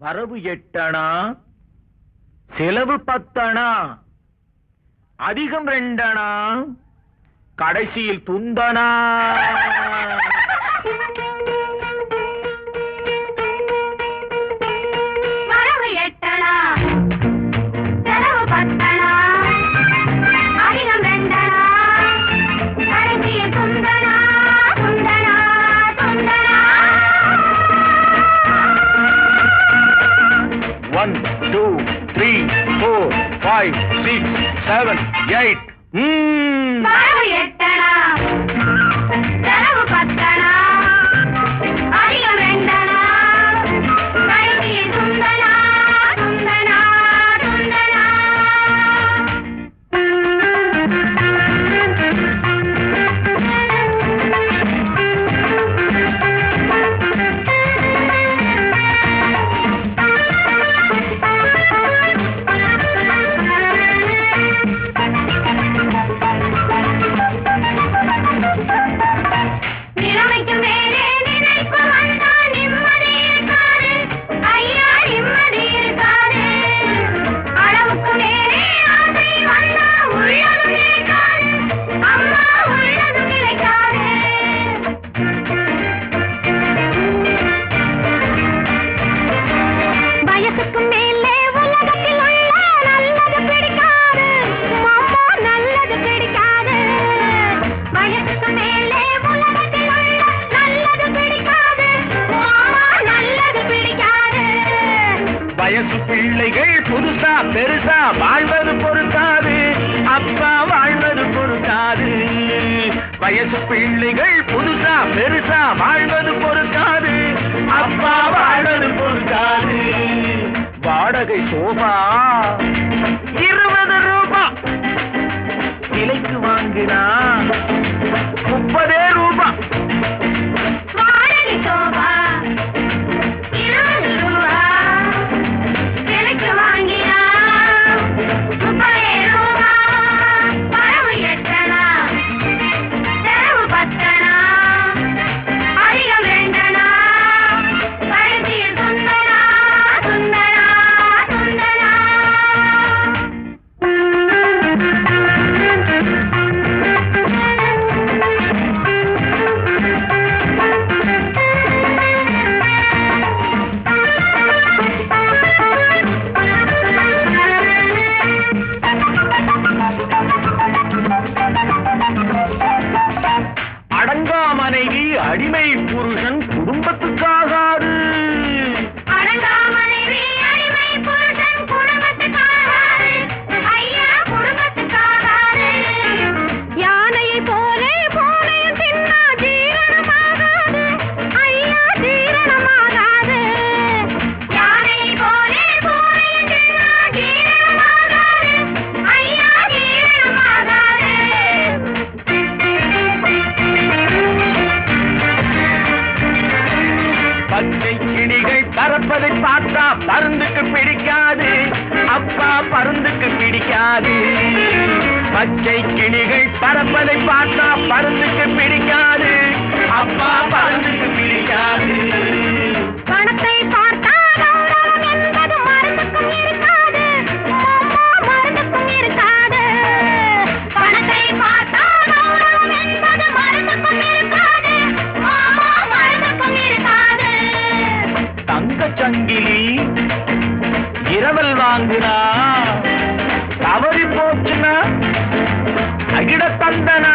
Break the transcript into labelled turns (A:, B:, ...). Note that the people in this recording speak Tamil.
A: வரவு 8 அணா, செலவு 10 அணா, அதிகம் 2 அணா, கடைசியில் துந்தனா.
B: வரவு 8 அணா, செலவு 10 அணா, அதிகம் 2 அணா, கடைசியில் துந்தனா, துந்தனா, துந்தனா.
A: 1 2 3 4 5 6 7 8.
B: வரவு 8 அணா, செலவு 10 அணா, அதிகம் 2 அணா, கடைசியில் துந்தனா, துந்தனா, துந்தனா. நிலைமைக்கு மேலே நினைப்பு வந்தா நிம்மதி இருக்காது, ஐயா நிம்மதி இருக்காது. அளவுக்கு மேலே ஆசை வந்தா உள்ளதும் நிலைக்காது, அம்மா உள்ளதும் நிலைக்காது. வயசுக்கு மேலே உலகத்தில் உள்ள நல்லது பிடிக்காது, மாமா நல்லது பிடிக்காது. வயசுக்கு மேலே உலகத்தில் உள்ள நல்லது பிடிக்காது, மாமா நல்லது பிடிக்காது.
A: வயசு பிள்ளைகள் புதுசா பெருசா வாழ்வது பொறுக்காது, அப்பா வாழ்வது பொறுக்காது. வயசு பிள்ளைகள் புதுசா பெருசா வாழ்வது பொறுக்காது, அப்பா வாழ்வது பொறுக்காது. வாடகை சோபா 20 ரூபாய், விலைக்கு வாங்கினா 30 ரூபாய்.
B: வாடகை சோபா 20 ரூபா, விலைக்கு வாங்கினா 30 ரூபா. வரவு 8 அணா, செலவு 10 அணா, அதிகம் 2 அணா, கடைசியில் துந்தனா, துந்தனா, துந்தனா.
A: அடங்கா மனைவி அடிமை புருஷன் குடும்பத்துக்காகாது.
B: அடங்கா மனைவி அடிமை புருஷன் குடும்பத்துக்காகாது, ஐயா குடும்பத்துக்காகாது. யானையை போலே பூனையும் தின்னா ஜீரணமாகாது, ஐயா ஜீரணமாகாது. யானையை போலே பூனையும் தின்னா ஜீரணமாகாது, ஐயா ஜீரணமாகாது.
A: பச்சை கிளிகள் பறப்பதை பார்த்தா பருந்துக்கு பிடிக்காது, அப்பா பருந்துக்கு பிடிக்காது. பச்சை கிளிகள் பறப்பதை பார்த்தா பருந்துக்கு பிடிக்காது, அப்பா பருந்துக்கு பிடிக்காது.
B: பணத்தை பார்த்தா கௌரவம் என்பது மருந்துக்கும் இருக்காது, அம்மா மருந்துக்கும் இருக்காது. பணத்தை பார்த்தா கௌரவம் என்பது மருந்துக்கும் இருக்காது, அம்மா மருந்துக்கும் இருக்காது.
A: தங்கச் சங்கிலி இரவல் வாங்குனா தவறி போச்சுன்னா அகிட தந்தனா.